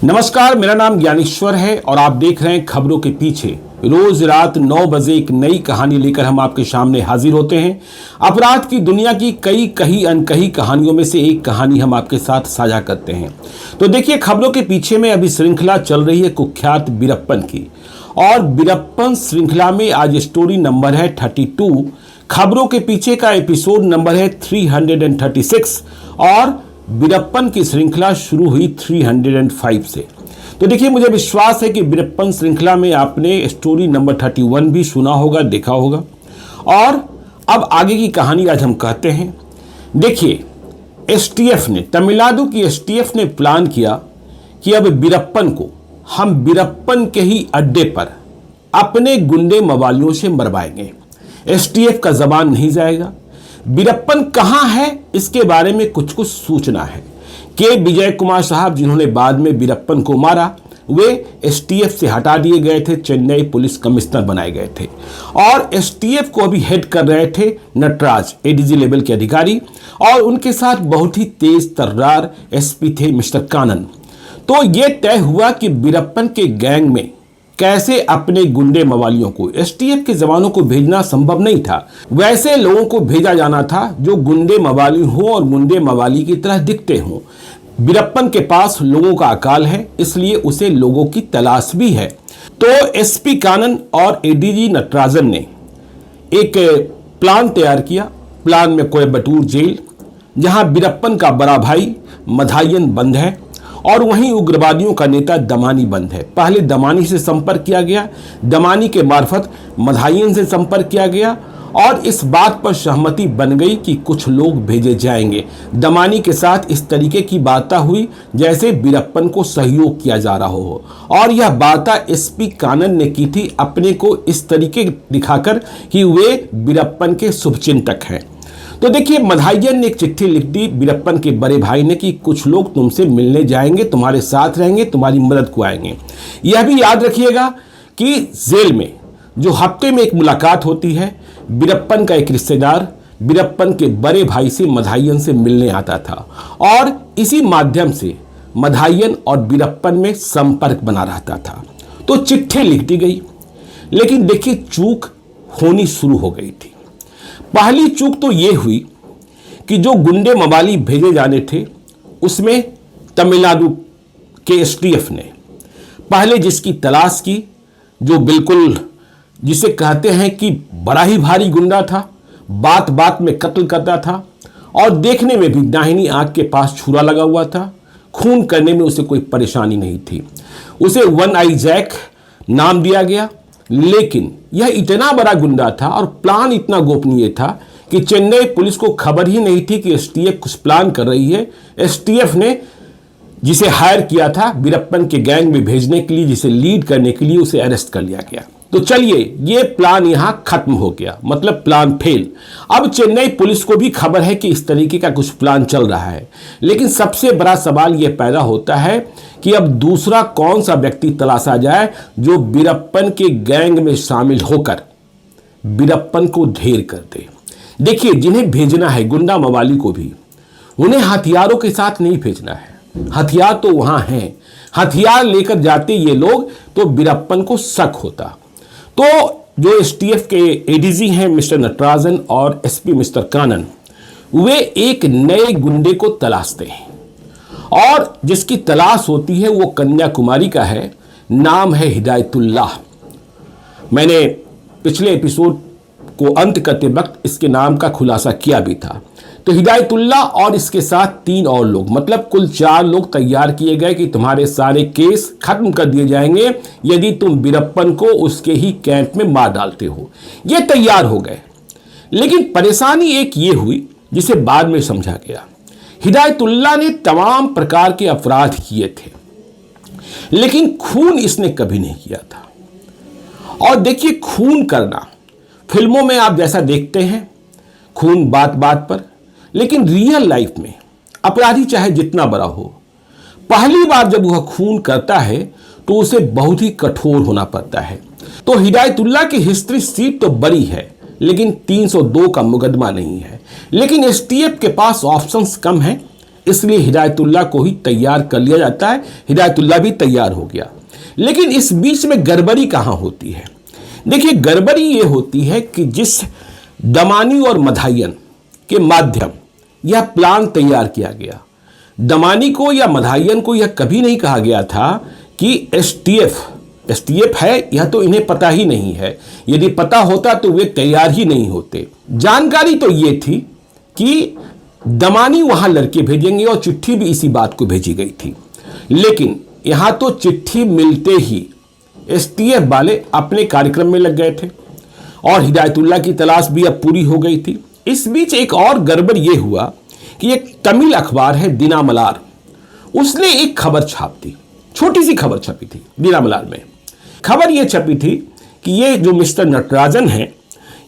नमस्कार, मेरा नाम ज्ञानेश्वर है और आप देख रहे हैं खबरों के पीछे। रोज रात 9 बजे एक नई कहानी लेकर हम आपके सामने हाजिर होते हैं। अपराध की दुनिया की कई कही अनकही कहानियों में से एक कहानी हम आपके साथ साझा करते हैं। तो देखिए, खबरों के पीछे में अभी श्रृंखला चल रही है कुख्यात वीरप्पन की, और वीरप्पन श्रृंखला में आज स्टोरी नंबर है 32। खबरों के पीछे का एपिसोड नंबर है 336 और वीरप्पन की श्रृंखला शुरू हुई 305 से। तो देखिए, मुझे विश्वास है कि वीरप्पन श्रृंखला में आपने स्टोरी नंबर 31 भी सुना होगा, देखा होगा। और अब आगे की कहानी आज हम कहते हैं। देखिए, एसटीएफ ने, तमिलनाडु की एसटीएफ ने प्लान किया कि अब वीरप्पन को हम वीरप्पन के ही अड्डे पर अपने गुंडे मवालियों से मरवाएंगे। एसटीएफ का जबान नहीं जाएगा। वीरप्पन कहाँ है, इसके बारे में कुछ कुछ सूचना है। के विजय कुमार साहब, जिन्होंने बाद में वीरप्पन को मारा, वे एसटीएफ से हटा दिए गए थे, चेन्नई पुलिस कमिश्नर बनाए गए थे। और एसटीएफ को अभी हेड कर रहे थे नटराज, एडीजी लेवल के अधिकारी, और उनके साथ बहुत ही तेज तर्रार एसपी थे मिस्टर कानन। तो ये तय हुआ कि वीरप्पन के गैंग में कैसे अपने गुंडे मवालियों को, एसटीएफ के जवानों को भेजना संभव नहीं था। वैसे लोगों को भेजा जाना था जो गुंडे मवाली हों और गुंडे मवाली की तरह दिखते हों। वीरप्पन के पास लोगों का अकाल है, इसलिए उसे लोगों की तलाश भी है। तो एसपी कानन और एडीजी नटराजन ने एक प्लान तैयार किया। प्लान में कोयम्बटूर जेल, जहां वीरप्पन का बड़ा भाई मधायन बंद है और वहीं उग्रवादियों का नेता दमानी बंद है। पहले दमानी से संपर्क किया गया, दमानी के मार्फत मधायन से संपर्क किया गया और इस बात पर सहमति बन गई कि कुछ लोग भेजे जाएंगे। दमानी के साथ इस तरीके की बातें हुई जैसे वीरप्पन को सहयोग किया जा रहा हो, और यह बातें एसपी कानन ने की थी अपने को इस तरीके दिखाकर कि वे वीरप्पन के शुभचिंतक हैं। तो देखिए, मधायन ने एक चिट्ठी लिख दी वीरप्पन के बड़े भाई ने कि कुछ लोग तुमसे मिलने जाएंगे, तुम्हारे साथ रहेंगे, तुम्हारी मदद को आएंगे। यह भी याद रखिएगा कि जेल में जो हफ्ते में एक मुलाकात होती है, वीरप्पन का एक रिश्तेदार वीरप्पन के बड़े भाई से मधायन से मिलने आता था, और इसी माध्यम से मधायन और वीरप्पन में संपर्क बना रहता था। तो चिट्ठी लिख दी गई, लेकिन देखिए, चूक होनी शुरू हो गई थी। पहली चूक तो ये हुई कि जो गुंडे मवाली भेजे जाने थे, उसमें तमिलनाडु के एसटीएफ ने पहले जिसकी तलाश की, जो बिल्कुल जिसे कहते हैं कि बड़ा ही भारी गुंडा था, बात बात में कत्ल करता था और देखने में भी दाहिनी आंख के पास छुरा लगा हुआ था, खून करने में उसे कोई परेशानी नहीं थी। उसे वन आई जैक नाम दिया गया। लेकिन यह इतना बड़ा गुंडा था और प्लान इतना गोपनीय था कि चेन्नई पुलिस को खबर ही नहीं थी कि एसटीएफ कुछ प्लान कर रही है। एसटीएफ ने जिसे हायर किया था वीरप्पन के गैंग में भेजने के लिए, जिसे लीड करने के लिए, उसे अरेस्ट कर लिया गया। तो चलिए, ये प्लान यहां खत्म हो गया, मतलब प्लान फेल। अब चेन्नई पुलिस को भी खबर है कि इस तरीके का कुछ प्लान चल रहा है, लेकिन सबसे बड़ा सवाल यह पैदा होता है कि अब दूसरा कौन सा व्यक्ति तलाशा जाए जो वीरप्पन के गैंग में शामिल होकर वीरप्पन को ढेर कर दे। देखिए, जिन्हें भेजना है गुंडा मवाली को भी, उन्हें हथियारों के साथ नहीं भेजना है। हथियार तो वहां हैं, हथियार लेकर जाते ये लोग तो वीरप्पन को शक होता। तो जो एसटीएफ के एडीजी हैं मिस्टर नटराजन और एसपी मिस्टर कानन, वे एक नए गुंडे को तलाशते हैं, और जिसकी तलाश होती है वो कन्याकुमारी का है। नाम है हिदायतुल्लाह। मैंने पिछले एपिसोड को अंत करते वक्त इसके नाम का खुलासा किया भी था। तो हिदायतुल्लाह और इसके साथ 3 और लोग, मतलब कुल 4 लोग तैयार किए गए कि तुम्हारे सारे केस खत्म कर दिए जाएंगे यदि तुम वीरप्पन को उसके ही कैंप में मार डालते हो। ये तैयार हो गए, लेकिन परेशानी एक ये हुई जिसे बाद में समझा गया। हिदायतुल्लाह ने तमाम प्रकार के अपराध किए थे, लेकिन खून इसने कभी नहीं किया था। और देखिए, खून करना फिल्मों में आप जैसा देखते हैं, खून बात बात पर, लेकिन रियल लाइफ में अपराधी चाहे जितना बड़ा हो, पहली बार जब वह खून करता है तो उसे बहुत ही कठोर होना पड़ता है। तो हिदायतुल्लाह की हिस्ट्री सीट तो बड़ी है, लेकिन 302 का मुकदमा नहीं है। लेकिन एसटीएफ के पास ऑप्शंस कम हैं, इसलिए हिदायतुल्लाह को ही तैयार कर लिया जाता है। हिदायतुल्लाह भी तैयार हो गया। लेकिन इस बीच में गड़बड़ी कहाँ होती है? देखिए, गड़बड़ी ये होती है कि जिस दमानी और मधायन के माध्यम यह प्लान तैयार किया गया, दमानी को या मधायन को यह कभी नहीं कहा गया था कि एसटीएफ है, यह तो इन्हें पता ही नहीं है। यदि पता होता तो वे तैयार ही नहीं होते। जानकारी तो ये थी कि दमानी वहां लड़के भेजेंगे और चिट्ठी भी इसी बात को भेजी गई थी। लेकिन यहां तो चिट्ठी मिलते ही एसटीएफ वाले अपने कार्यक्रम में लग गए थे और हिदायतुल्लाह की तलाश भी अब पूरी हो गई थी। इस बीच एक और गड़बड़ यह हुआ कि एक तमिल अखबार है दिनामलार, उसने एक खबर छाप दी। छोटी सी खबर छपी थी दिनामलार में। खबर यह छपी थी कि ये जो मिस्टर नटराजन हैं,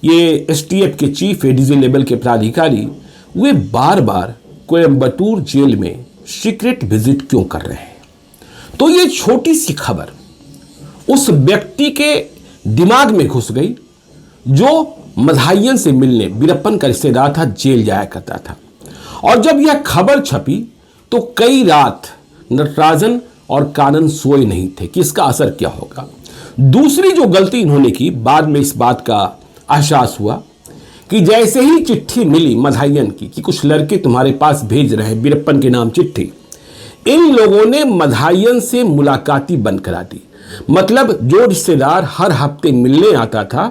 ये एसटीएफ के चीफ एडीजी लेवल के प्राधिकारी, वे बार बार कोयम्बटूर जेल में सीक्रेट विजिट क्यों कर रहे हैं। तो ये छोटी सी खबर उस व्यक्ति के दिमाग में घुस गई जो मधायन से मिलने वीरप्पन का रिश्तेदार था, जेल जाया करता था। और जब यह खबर छपी तो कई रात नटराजन और कानन सोए नहीं थे कि इसका असर क्या होगा। दूसरी जो गलती इन्होंने की, बाद में इस बात का एहसास हुआ कि जैसे ही चिट्ठी मिली मधायन की कि कुछ लड़के तुम्हारे पास भेज रहे हैं वीरप्पन के नाम चिट्ठी, इन लोगों ने मधायन से मुलाकाती बंद करा दी। मतलब जो रिश्तेदार हर हफ्ते मिलने आता था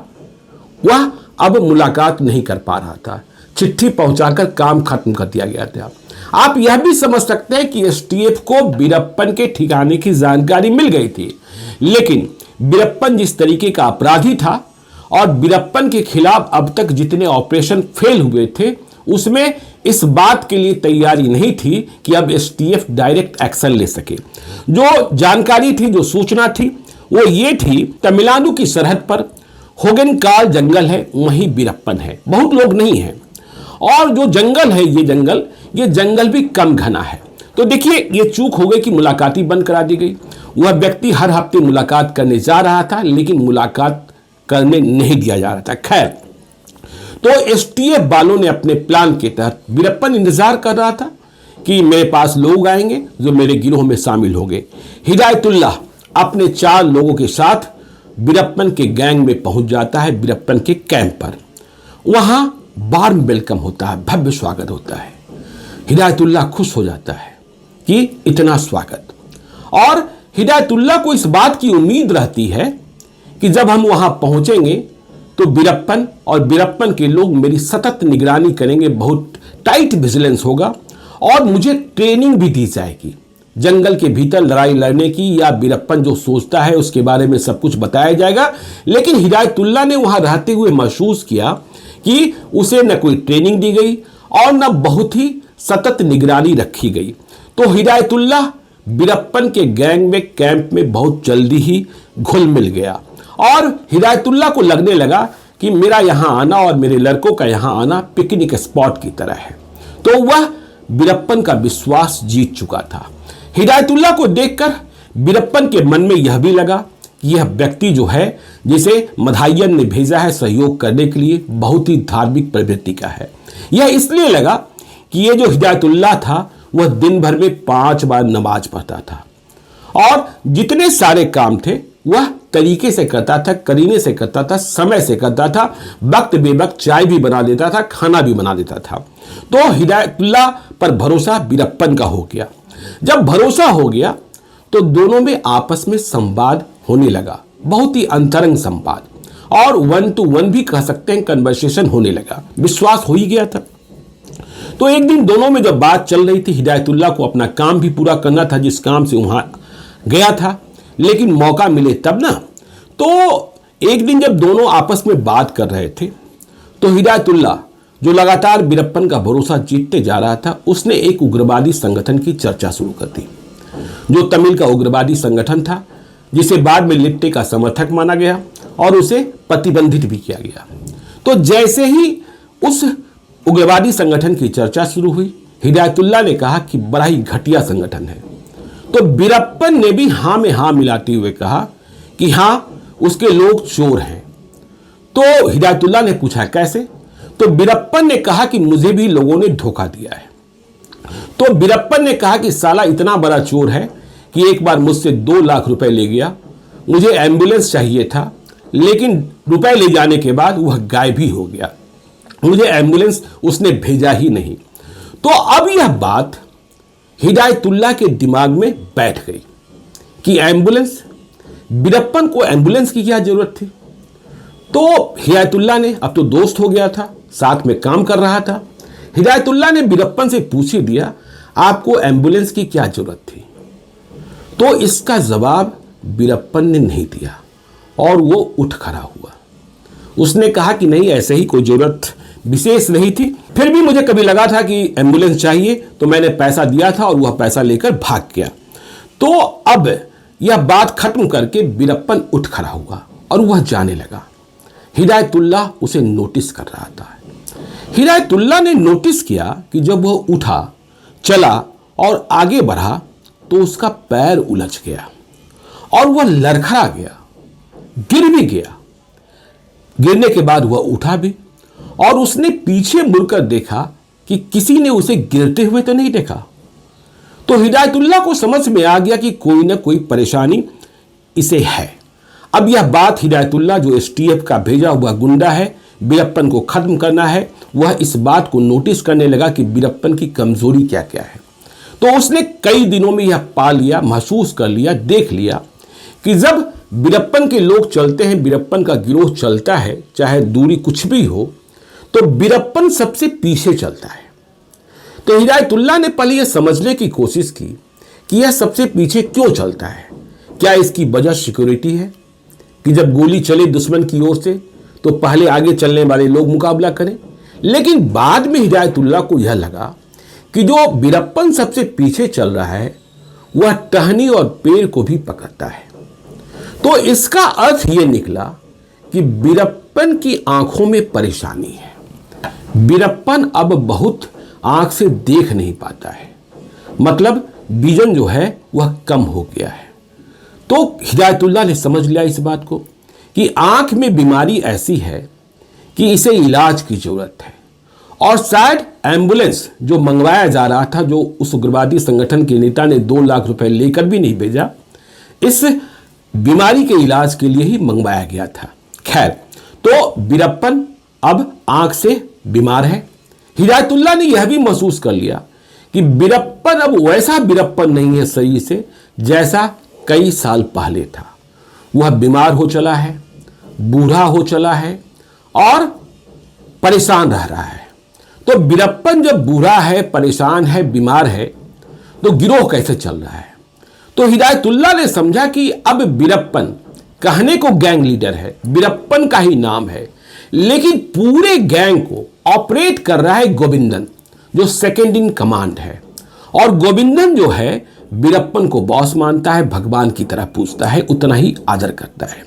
वह अब मुलाकात नहीं कर पा रहा था। चिट्ठी पहुंचाकर काम खत्म कर दिया गया था। आप यह भी समझ सकते हैं कि एसटीएफ को वीरप्पन के ठिकाने की जानकारी मिल गई थी, लेकिन वीरप्पन जिस तरीके का अपराधी था और वीरप्पन के खिलाफ अब तक जितने ऑपरेशन फेल हुए थे, उसमें इस बात के लिए तैयारी नहीं थी कि अब एसटीएफ डायरेक्ट एक्शन ले सके। जो जानकारी थी, जो सूचना थी, वो ये थी तमिलनाडु की सरहद पर होगेनकाल जंगल है, वहीं वीरप्पन है, बहुत लोग नहीं हैं। और जो जंगल है, ये जंगल भी कम घना है। तो देखिए, ये चूक हो गई कि मुलाकाती बंद करा दी गई। वह व्यक्ति हर हफ्ते मुलाकात करने जा रहा था, लेकिन मुलाकात करने नहीं दिया जा रहा था। खैर, तो एसटीएफ वालों ने अपने प्लान के तहत, वीरप्पन इंतजार कर रहा था कि मेरे पास लोग आएंगे जो मेरे गिरोह में शामिल होंगे। हिदायतुल्लाह अपने 4 लोगों के साथ वीरप्पन के गैंग में पहुंच जाता है, वीरप्पन के कैंप पर। वहां वार्म वेलकम होता है, भव्य स्वागत होता है। हिदायतुल्लाह खुश हो जाता है कि इतना स्वागत, और हिदायतुल्लाह को इस बात की उम्मीद रहती है कि जब हम वहां पहुंचेंगे तो वीरप्पन और वीरप्पन के लोग मेरी सतत निगरानी करेंगे, बहुत टाइट विजिलेंस होगा और मुझे ट्रेनिंग भी दी जाएगी जंगल के भीतर लड़ाई लड़ने की, या वीरप्पन जो सोचता है उसके बारे में सब कुछ बताया जाएगा। लेकिन हिदायतुल्लाह ने वहां रहते हुए महसूस किया कि उसे न कोई ट्रेनिंग दी गई और न बहुत ही सतत निगरानी रखी गई। तो हिदायतुल्लाह वीरप्पन के गैंग में, कैंप में बहुत जल्दी ही घुल मिल गया और हिदायतुल्लाह को लगने लगा कि मेरा यहां आना और मेरे लड़कों का यहां आना पिकनिक स्पॉट की तरह है। तो वह वीरप्पन का विश्वास जीत चुका था। हिदायतुल्लाह को देखकर वीरप्पन के मन में यह भी लगा कि यह व्यक्ति जो है, जिसे मधायन ने भेजा है सहयोग करने के लिए, बहुत ही धार्मिक प्रवृत्ति का है। यह इसलिए लगा कि यह जो हिदायतुल्लाह था वह दिन भर में 5 बार नमाज पढ़ता था और जितने सारे काम थे वह तरीके से करता था, करीने से करता था, समय से करता था, वक्त बेवक्त चाय भी बना देता था, खाना भी बना देता था। तो हिदायतुल्लाह पर भरोसा वीरप्पन का हो गया। जब भरोसा हो गया तो दोनों में आपस में संवाद होने लगा, बहुत ही अंतरंग संवाद, और 1 to 1 भी कह सकते हैं, कन्वर्सेशन होने लगा। विश्वास हो ही गया था। तो एक दिन दोनों में जब बात चल रही थी, हिदायतुल्लाह को अपना काम भी पूरा करना था जिस काम से वहां गया था, लेकिन मौका मिले तब ना। तो एक दिन जब दोनों आपस में बात कर रहे थे तो हिदायतुल्लाह, जो लगातार वीरप्पन का भरोसा जीतते जा रहा था, उसने एक उग्रवादी संगठन की चर्चा शुरू कर दी, जो तमिल का उग्रवादी संगठन था, जिसे बाद में लिट्टे का समर्थक माना गया और उसे प्रतिबंधित भी किया गया। तो जैसे ही उस उग्रवादी संगठन की चर्चा शुरू हुई, हिदायतुल्लाह ने कहा कि बड़ा ही घटिया संगठन है। तो वीरप्पन ने भी हां में हां मिलाते हुए कहा कि हां, उसके लोग चोर हैं। तो हिदायतुल्लाह ने पूछा कैसे? तो वीरप्पन ने कहा कि मुझे भी लोगों ने धोखा दिया है। तो बीरप्पन ने कहा कि साला इतना बड़ा चोर है कि एक बार मुझसे 2 लाख रुपए ले गया, मुझे एम्बुलेंस चाहिए था, लेकिन रुपए ले जाने के बाद वह गायब ही हो गया, मुझे एम्बुलेंस उसने भेजा ही नहीं। तो अब यह बात हिदायतुल्लाह के दिमाग में बैठ गई कि एम्बुलेंस, बीरप्पन को एम्बुलेंस की क्या जरूरत थी। तो हिदायतुल्लाह ने, अब तो दोस्त हो गया था, साथ में काम कर रहा था, हिदायतुल्लाह ने बीरप्पन से पूछ ही दिया, आपको एम्बुलेंस की क्या जरूरत थी। तो इसका जवाब बीरप्पन ने नहीं दिया और वो उठ खड़ा हुआ। उसने कहा कि नहीं, ऐसे ही कोई जरूरत विशेष नहीं थी, फिर भी मुझे कभी लगा था कि एम्बुलेंस चाहिए तो मैंने पैसा दिया था और वह पैसा लेकर भाग गया। तो अब यह बात खत्म करके बीरप्पन उठ खड़ा हुआ और वह जाने लगा। हिदायतुल्लाह उसे नोटिस कर रहा था। हिदायतुल्लाह ने नोटिस किया कि जब वह उठा, चला और आगे बढ़ा तो उसका पैर उलझ गया और वह लड़खड़ा गया, गिर भी गया। गिरने के बाद वह उठा भी और उसने पीछे मुड़कर देखा कि किसी ने उसे गिरते हुए तो नहीं देखा। तो हिदायतुल्लाह को समझ में आ गया कि कोई ना कोई परेशानी इसे है। अब यह बात हिदायतुल्लाह, जो एसटीएफ का भेजा हुआ गुंडा है, बीरप्पन को खत्म करना है, वह इस बात को नोटिस करने लगा कि बीरप्पन की कमजोरी क्या क्या है। तो उसने कई दिनों में यह पा लिया, महसूस कर लिया, देख लिया कि जब बीरप्पन के लोग चलते हैं, बीरप्पन का गिरोह चलता है, चाहे दूरी कुछ भी हो, तो बीरप्पन सबसे पीछे चलता है। तो हिदायतुल्लाह ने पहले यह समझने की कोशिश की कि यह सबसे पीछे क्यों चलता है। क्या इसकी वजह सिक्योरिटी है कि जब गोली चले दुश्मन की ओर से तो पहले आगे चलने वाले लोग मुकाबला करें। लेकिन बाद में हिदायतुल्लाह को यह लगा कि जो बीरप्पन सबसे पीछे चल रहा है वह टहनी और पेड़ को भी पकड़ता है। तो इसका अर्थ यह निकला कि बीरप्पन की आंखों में परेशानी है। बीरप्पन अब बहुत आंख से देख नहीं पाता है, मतलब विजन जो है वह कम हो गया है। तो हिदायतुल्लाह ने समझ लिया इस बात को कि आंख में बीमारी ऐसी है कि इसे इलाज की जरूरत है। और शायद एम्बुलेंस जो मंगवाया जा रहा था, जो उस उग्रवादी संगठन के नेता ने 2 लाख रुपए लेकर भी नहीं भेजा, इस बीमारी के इलाज के लिए ही मंगवाया गया था। खैर, तो बीरप्पन अब आंख से बीमार है। हिदायतुल्लाह ने यह भी महसूस कर लिया कि बीरप्पन अब वैसा बीरप्पन नहीं है शरीर से जैसा कई साल पहले था। वह बीमार हो चला है, बूढ़ा हो चला है और परेशान रह रहा है। तो बीरप्पन जब बूढ़ा है, परेशान है, बीमार है, तो गिरोह कैसे चल रहा है। तो हिदायतुल्लाह ने समझा कि अब बीरप्पन कहने को गैंग लीडर है, बीरप्पन का ही नाम है, लेकिन पूरे गैंग को ऑपरेट कर रहा है गोविंदन, जो सेकंड इन कमांड है। और गोविंदन जो है बीरप्पन को बॉस मानता है, भगवान की तरह पूजता है, उतना ही आदर करता है।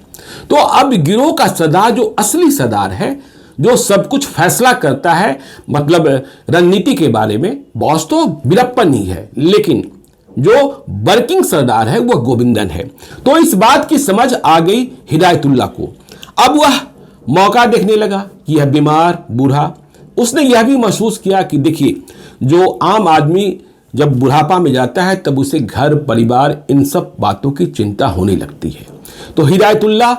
तो अब गिरोह का सरदार, जो असली सरदार है, जो सब कुछ फैसला करता है, मतलब रणनीति के बारे में, बॉस तो बीरप्पन ही है, लेकिन जो वर्किंग सरदार है वह गोविंदन है। तो इस बात की समझ आ गई हिदायतुल्लाह को। अब वह मौका देखने लगा कि यह बीमार बूढ़ा, उसने यह भी महसूस किया कि देखिए, जो आम आदमी जब बुढ़ापा में जाता है तब उसे घर परिवार इन सब बातों की चिंता होने लगती है। तो हिदायतुल्लाह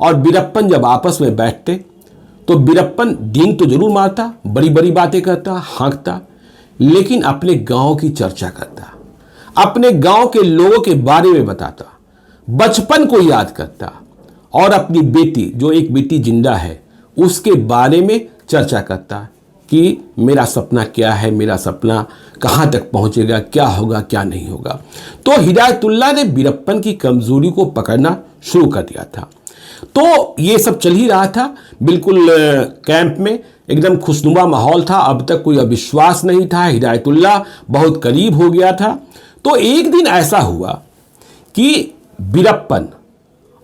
और बीरप्पन जब आपस में बैठते तो बीरप्पन डींग तो जरूर मारता, बड़ी बड़ी बातें करता, हाँकता, लेकिन अपने गांव की चर्चा करता, अपने गांव के लोगों के बारे में बताता, बचपन को याद करता और अपनी बेटी, जो एक बेटी जिंदा है, उसके बारे में चर्चा करता कि मेरा सपना क्या है, मेरा सपना कहाँ तक पहुँचेगा, क्या होगा क्या नहीं होगा। तो हिदायतुल्लाह ने बीरप्पन की कमजोरी को पकड़ना शुरू कर दिया था। तो ये सब चल ही रहा था, बिल्कुल कैंप में एकदम खुशनुमा माहौल था। अब तक कोई अविश्वास नहीं था, हिदायतुल्लाह बहुत करीब हो गया था। तो एक दिन ऐसा हुआ कि बीरप्पन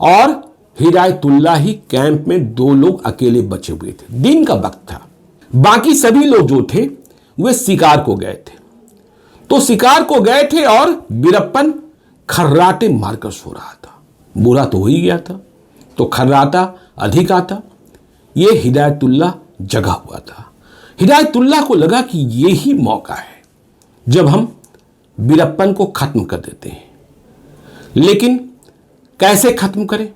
और हिदायतुल्लाह ही कैंप में 2 लोग अकेले बचे हुए थे। दिन का वक्त था, बाकी सभी लोग जो थे वे शिकार को गए थे। तो शिकार को गए थे और बीरप्पन खर्राटे मारकर सो रहा था। बुरा तो हो ही गया था, तो खर्राटा अधिक आता। ये हिदायतुल्लाह जगा हुआ था। हिदायतुल्लाह को लगा कि ये ही मौका है जब हम बीरप्पन को खत्म कर देते हैं। लेकिन कैसे खत्म करें?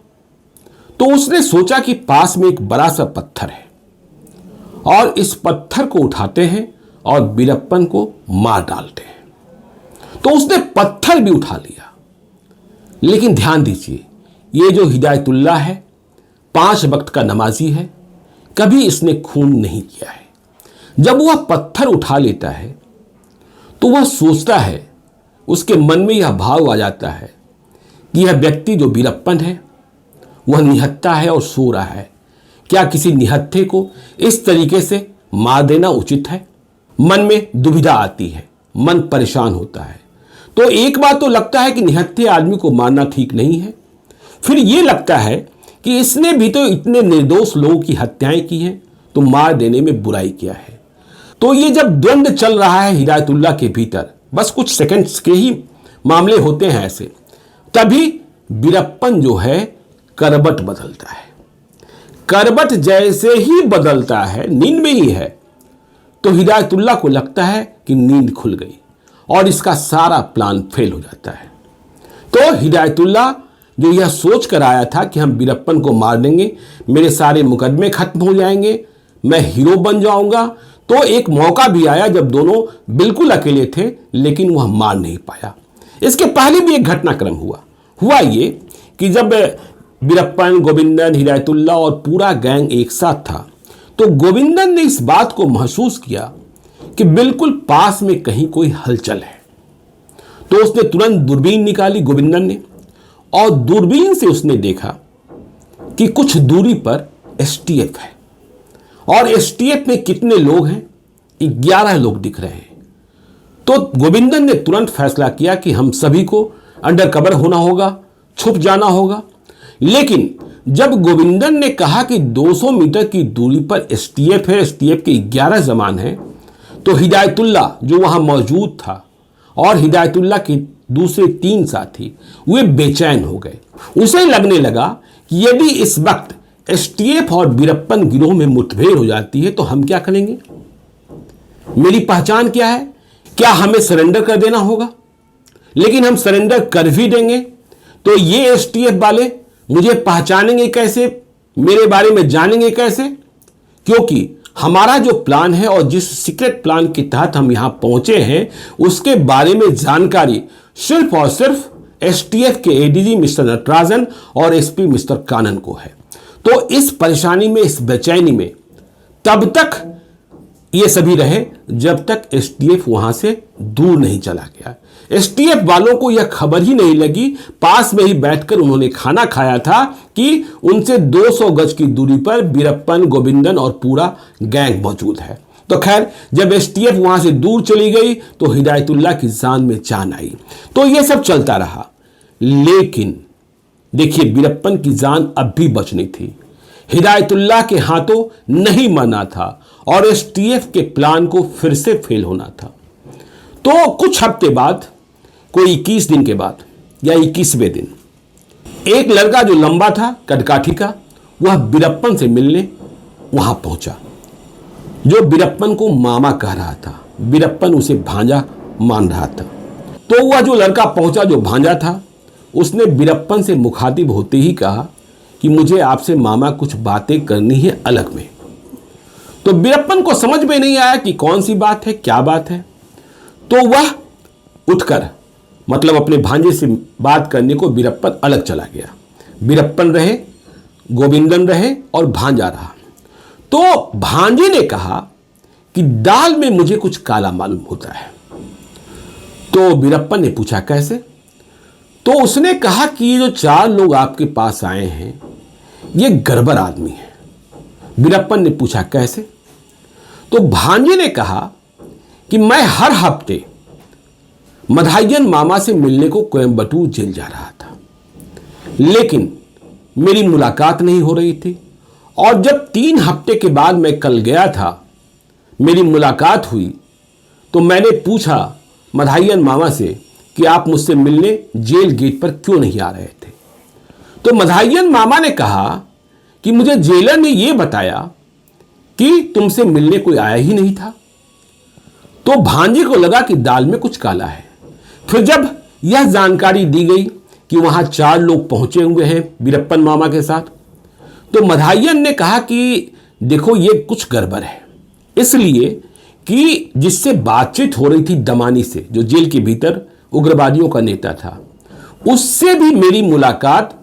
तो उसने सोचा कि पास में एक बड़ा सा पत्थर है और इस पत्थर को उठाते हैं और बीरप्पन को मार डालते हैं। तो उसने पत्थर भी उठा लिया। लेकिन ध्यान दीजिए, ये जो हिदायतुल्लाह है 5 वक्त का नमाजी है, कभी इसने खून नहीं किया है। जब वह पत्थर उठा लेता है तो वह सोचता है, उसके मन में यह भाव आ जाता है कि यह व्यक्ति जो बीरप्पन है वह निहत्था है और सो रहा है। क्या किसी निहत्थे को इस तरीके से मार देना उचित है? मन में दुविधा आती है, मन परेशान होता है। तो एक बात तो लगता है कि निहत्थे आदमी को मारना ठीक नहीं है, फिर यह लगता है कि इसने भी तो इतने निर्दोष लोगों की हत्याएं की हैं, तो मार देने में बुराई क्या है। तो ये जब द्वंद्व चल रहा है हिदायतुल्लाह के भीतर, बस कुछ सेकंड्स के ही मामले होते हैं ऐसे, तभी बीरप्पन जो है करवट बदलता है। करवट जैसे ही बदलता है, नींद में ही है, तो हिदायतुल्लाह को लगता है कि नींद खुल गई और इसका सारा प्लान फेल हो जाता है। तो हिदायतुल्लाह जो यह सोच कर आया था कि हम बीरप्पन को मार देंगे, मेरे सारे मुकदमे खत्म हो जाएंगे, मैं हीरो बन जाऊंगा, तो एक मौका भी आया जब दोनों बिल्कुल अकेले थे, लेकिन वह मार नहीं पाया। इसके पहले भी एक घटनाक्रम हुआ ये कि जब बीरप्पन, गोविंदन, हिदायतुल्लाह और पूरा गैंग एक साथ था, तो गोविंदन ने इस बात को महसूस किया कि बिल्कुल पास में कहीं कोई हलचल है। तो उसने तुरंत दूरबीन निकाली गोविंदन ने, और दूरबीन से उसने देखा कि कुछ दूरी पर एसटीएफ है और एसटीएफ में कितने लोग हैं? 11 लोग दिख रहे हैं। तो गोविंदन ने तुरंत फैसला किया कि हम सभी को अंडर कवर होना होगा, छुप जाना होगा। लेकिन जब गोविंदन ने कहा कि 200 मीटर की दूरी पर एसटीएफ है, एसटीएफ के 11 जवान हैं, तो हिदायतुल्लाह जो वहां मौजूद था और हिदायतुल्लाह के दूसरे 3 साथी वे बेचैन हो गए। उसे लगने लगा कि यदि इस वक्त एसटीएफ और बीरप्पन गिरोह में मुठभेड़ हो जाती है तो हम क्या करेंगे? मेरी पहचान क्या है? क्या हमें सरेंडर कर देना होगा? लेकिन हम सरेंडर कर भी देंगे तो ये एसटीएफ वाले मुझे पहचानेंगे कैसे, मेरे बारे में जानेंगे कैसे? क्योंकि हमारा जो प्लान है और जिस सीक्रेट प्लान के तहत हम यहां पहुंचे हैं, उसके बारे में जानकारी सिर्फ और सिर्फ एसटीएफ के एडीजी मिस्टर नटराजन और एसपी मिस्टर कानन को है। तो इस परेशानी में, इस बेचैनी में तब तक ये सभी रहे जब तक एसटीएफ वहां से दूर नहीं चला गया। एसटीएफ वालों को यह खबर ही नहीं लगी, पास में ही बैठकर उन्होंने खाना खाया था कि उनसे 200 गज की दूरी पर बीरप्पन, गोविंदन और पूरा गैंग मौजूद है। तो खैर, जब एसटीएफ वहां से दूर चली गई तो हिदायतुल्लाह की जान में जान आई। तो यह सब चलता रहा, लेकिन देखिए बीरप्पन की जान अब भी बचनी थी, हिदायतुल्लाह के हाथों नहीं मरना था और एसटीएफ के प्लान को फिर से फेल होना था। तो कुछ हफ्ते बाद, कोई 21 दिन के बाद या 21वें दिन, एक लड़का जो लंबा था, कदकाठी का, वह बीरप्पन से मिलने वहां पहुंचा। जो बीरप्पन को मामा कह रहा था, बीरप्पन उसे भांजा मान रहा था। तो वह जो लड़का पहुंचा, जो भांजा था, उसने बीरप्पन से मुखातिब होते ही कहा कि मुझे आपसे मामा कुछ बातें करनी है अलग में। तो बीरप्पन को समझ में नहीं आया कि कौन सी बात है, क्या बात है। तो वह उठकर, मतलब अपने भांजे से बात करने को, बीरप्पन अलग चला गया। बीरप्पन रहे, गोविंदन रहे और भांजा रहा। तो भांजे ने कहा कि दाल में मुझे कुछ काला मालूम होता है। तो बीरप्पन ने पूछा कैसे? तो उसने कहा कि ये जो 4 लोग आपके पास आए हैं, ये गड़बड़ आदमी है। बीरप्पन ने पूछा कैसे? तो भांजे ने कहा कि मैं हर हफ्ते मधायन मामा से मिलने को कोयम्बटूर जेल जा रहा था, लेकिन मेरी मुलाकात नहीं हो रही थी, और जब 3 हफ्ते के बाद मैं कल गया था, मेरी मुलाकात हुई, तो मैंने पूछा मधायन मामा से कि आप मुझसे मिलने जेल गेट पर क्यों नहीं आ रहे थे। तो मधायन मामा ने कहा कि मुझे जेलर ने यह बताया कि तुमसे मिलने कोई आया ही नहीं था। तो भांजे को लगा कि दाल में कुछ काला है। फिर जब यह जानकारी दी गई कि वहां 4 लोग पहुंचे हुए हैं वीरप्पन मामा के साथ, तो मधाइयन ने कहा कि देखो ये कुछ गड़बड़ है, इसलिए कि जिससे बातचीत हो रही थी दमानी से, जो जेल के भीतर उग्रवादियों का नेता था, उससे भी मेरी मुलाकात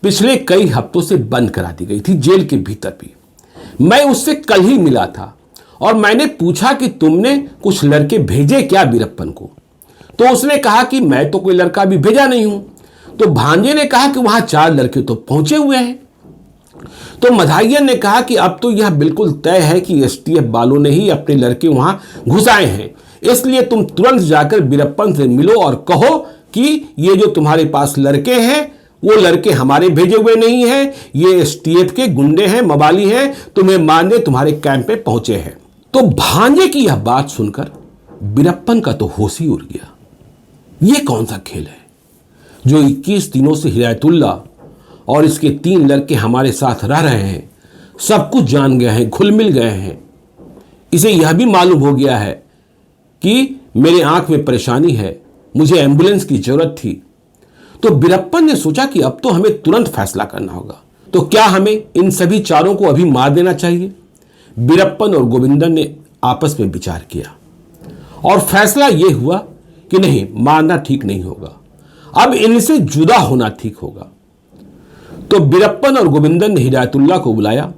पिछले कई हफ्तों से बंद करा दी गई थी जेल के भीतर भी। मैं उससे कल ही मिला था और मैंने पूछा कि तुमने कुछ लड़के भेजे क्या वीरप्पन को, तो उसने कहा कि मैं तो कोई लड़का अभी भेजा नहीं हूं। तो भांजे ने कहा कि वहां 4 लड़के तो पहुंचे हुए हैं। तो मधाइयन ने कहा कि अब तो यह बिल्कुल तय है कि एसटीएफ वालों ने ही अपने लड़के वहां घुसाए हैं, इसलिए तुम तुरंत जाकर वीरप्पन से मिलो और कहो कि ये जो तुम्हारे पास लड़के हैं वो लड़के हमारे भेजे हुए नहीं हैं, ये एसटीएफ के गुंडे हैं, मवाली हैं, तुम्हें मारने तुम्हारे कैंप पे पहुंचे हैं। तो भांजे की यह बात सुनकर वीरप्पन का तो होश ही उड़ गया। ये कौन सा खेल है जो 21 दिनों से हिदायतुल्ला और इसके 3 लड़के हमारे साथ रह रहे हैं, सब कुछ जान गए हैं, घुल मिल गए हैं। इसे यह भी मालूम हो गया है कि मेरे आंख में परेशानी है, मुझे एम्बुलेंस की जरूरत थी। तो वीरप्पन ने सोचा कि अब तो हमें तुरंत फैसला करना होगा। तो क्या हमें इन सभी 4 को अभी मार देना चाहिए? वीरप्पन और गोविंदन ने आपस में विचार किया और फैसला यह हुआ कि नहीं, मारना ठीक नहीं होगा, अब इनसे जुदा होना ठीक होगा। तो वीरप्पन और गोविंदन ने हिदायतुल्ला को बुलाया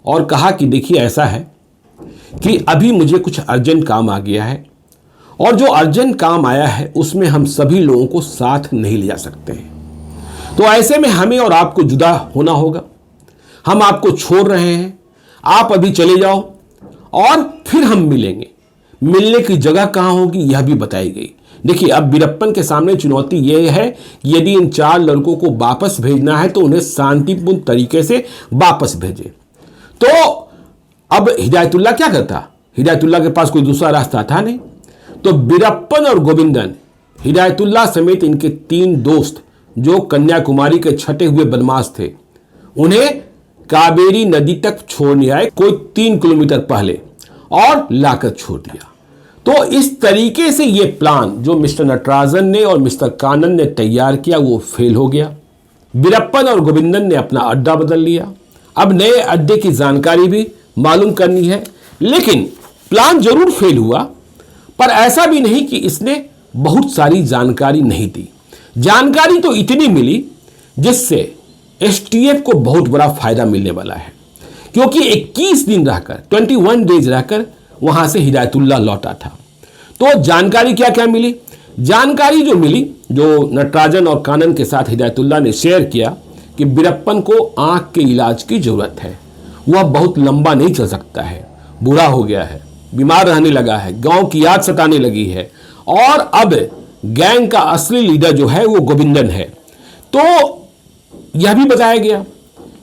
और कहा कि देखिए ऐसा है कि अभी मुझे कुछ अर्जेंट काम आ गया है और जो अर्जेंट काम आया है उसमें हम सभी लोगों को साथ नहीं ले जा सकते हैं। तो ऐसे में हमें और आपको जुदा होना होगा। हम आपको छोड़ रहे हैं, आप अभी चले जाओ और फिर हम मिलेंगे। मिलने की जगह कहाँ होगी यह भी बताई गई। देखिए अब वीरप्पन के सामने चुनौती यह है कि यदि इन 4 लड़कों को वापस भेजना है तो उन्हें शांतिपूर्ण तरीके से वापस भेजे। तो अब हिदायतुल्ला क्या करता? हिदायतुल्ला के पास कोई दूसरा रास्ता था नहीं। तो वीरप्पन और गोविंदन हिदायतुल्ला समेत इनके 3 दोस्त जो कन्याकुमारी के छटे हुए बदमाश थे, उन्हें कावेरी नदी तक छोड़ने आए, कोई 3 किलोमीटर पहले, और लाकर छोड़ दिया। तो इस तरीके से ये प्लान जो मिस्टर नटराजन ने और मिस्टर कानन ने तैयार किया वो फेल हो गया। वीरप्पन और गोविंदन ने अपना अड्डा बदल लिया। अब नए अड्डे की जानकारी भी मालूम करनी है। लेकिन प्लान जरूर फेल हुआ, पर ऐसा भी नहीं कि इसने बहुत सारी जानकारी नहीं दी। जानकारी तो इतनी मिली जिससे एसटीएफ को बहुत बड़ा फायदा मिलने वाला है, क्योंकि 21 दिन रहकर 21 डेज रहकर वहां से हिदायतुल्ला लौटा था। तो जानकारी क्या क्या मिली? जानकारी जो मिली, जो नटराजन और कानन के साथ हिदायतुल्ला ने शेयर किया कि वीरप्पन को आंख के इलाज की जरूरत है, वह बहुत लंबा नहीं चल सकता है, बूढ़ा हो गया है, बीमार रहने लगा है, गांव की याद सताने लगी है, और अब गैंग का असली लीडर जो है वो गोविंदन है। तो यह भी बताया गया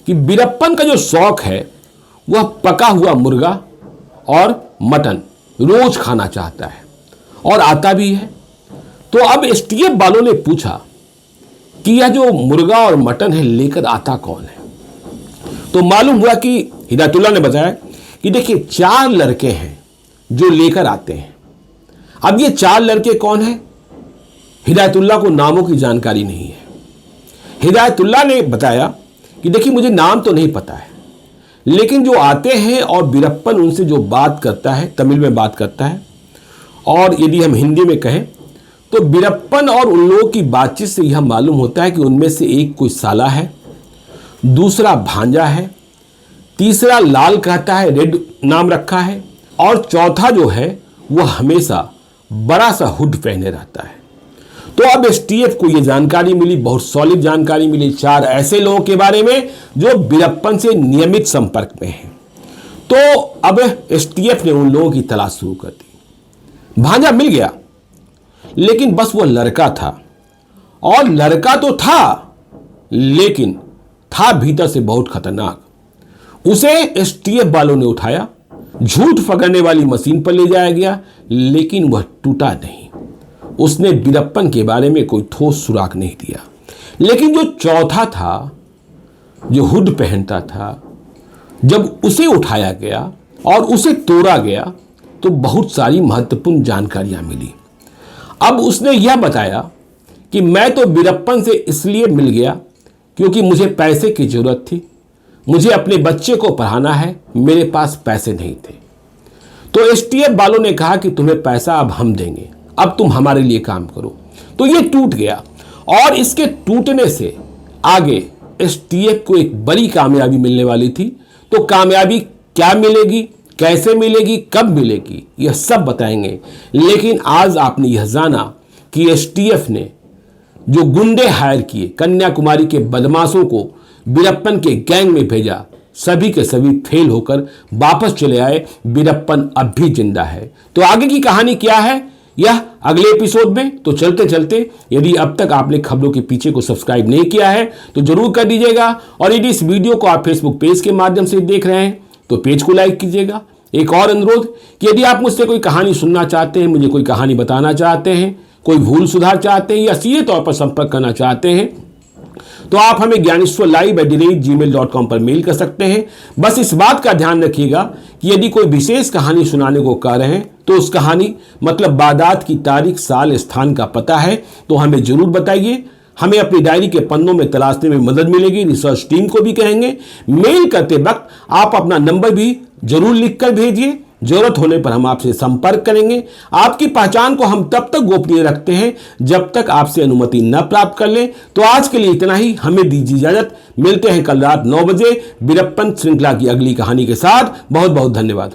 कि वीरप्पन का जो शौक है वह पका हुआ मुर्गा और मटन रोज खाना चाहता है और आता भी है। तो अब एसटीएफ वालों ने पूछा कि यह जो मुर्गा और मटन है लेकर आता कौन है? तो मालूम हुआ कि हिदायतुल्ला ने बताया कि देखिए 4 लड़के हैं जो लेकर आते हैं। अब ये 4 लड़के कौन है? हिदायतुल्ला को नामों की जानकारी नहीं है। हिदायतुल्ला ने बताया कि देखिए मुझे नाम तो नहीं पता है, लेकिन जो आते हैं और वीरप्पन उनसे जो बात करता है, तमिल में बात करता है, और यदि हम हिंदी में कहें तो वीरप्पन और उन लोगों की बातचीत से यह मालूम होता है कि उनमें से एक कोई साला है, दूसरा भांजा है, तीसरा लाल कहता है, रेड नाम रखा है, और चौथा जो है वह हमेशा बड़ा सा हुड पहने रहता है। तो अब एसटीएफ को यह जानकारी मिली, बहुत सॉलिड जानकारी मिली 4 ऐसे लोगों के बारे में जो वीरप्पन से नियमित संपर्क में हैं। तो अब एसटीएफ ने उन लोगों की तलाश शुरू कर दी। भांजा मिल गया, लेकिन बस वो लड़का था, और लड़का तो था लेकिन था भीतर से बहुत खतरनाक। उसे एसटीएफ वालों ने उठाया, झूठ पकड़ने वाली मशीन पर ले जाया गया, लेकिन वह टूटा नहीं। उसने वीरप्पन के बारे में कोई ठोस सुराग नहीं दिया। लेकिन जो चौथा था, जो हुड पहनता था, जब उसे उठाया गया और उसे तोड़ा गया तो बहुत सारी महत्वपूर्ण जानकारियां मिली। अब उसने यह बताया कि मैं तो वीरप्पन से इसलिए मिल गया क्योंकि मुझे पैसे की जरूरत थी, मुझे अपने बच्चे को पढ़ाना है, मेरे पास पैसे नहीं थे। तो एसटीएफ वालों ने कहा कि तुम्हें पैसा अब हम देंगे, अब तुम हमारे लिए काम करो। तो ये टूट गया और इसके टूटने से आगे एसटीएफ को एक बड़ी कामयाबी मिलने वाली थी। तो कामयाबी क्या मिलेगी, कैसे मिलेगी, कब मिलेगी, यह सब बताएंगे। लेकिन आज आपने यह जाना कि एसटीएफ ने जो गुंडे हायर किए, कन्याकुमारी के बदमाशों को वीरप्पन के गैंग में भेजा, सभी के सभी फेल होकर वापस चले आए। वीरप्पन अब भी जिंदा है। तो आगे की कहानी क्या है, यह अगले एपिसोड में। तो चलते चलते यदि अब तक आपने खबरों के पीछे को सब्सक्राइब नहीं किया है तो जरूर कर दीजिएगा। और यदि इस वीडियो को आप फेसबुक पेज के माध्यम से देख रहे हैं तो पेज को लाइक कीजिएगा। एक और अनुरोध कि यदि आप मुझसे कोई कहानी सुनना चाहते हैं, मुझे कोई कहानी बताना चाहते हैं, कोई भूल सुधार चाहते हैं या सीधे तौर पर संपर्क करना चाहते हैं तो आप हमें gyaneswarlive@gmail.com पर मेल कर सकते हैं। बस इस बात का ध्यान रखिएगा कि यदि कोई विशेष कहानी सुनाने को कह रहे हैं तो उस कहानी मतलब वारदात की तारीख, साल, स्थान का पता है तो हमें जरूर बताइए। हमें अपनी डायरी के पन्नों में तलाशने में मदद मिलेगी। रिसर्च टीम को भी कहेंगे। मेल करते वक्त आप अपना नंबर भी जरूर लिखकर भेजिए। जरूरत होने पर हम आपसे संपर्क करेंगे। आपकी पहचान को हम तब तक गोपनीय रखते हैं जब तक आपसे अनुमति न प्राप्त कर लें। तो आज के लिए इतना ही, हमें दीजिए इजाजत। मिलते हैं कल रात 9 बजे वीरप्पन श्रृंखला की अगली कहानी के साथ। बहुत बहुत धन्यवाद।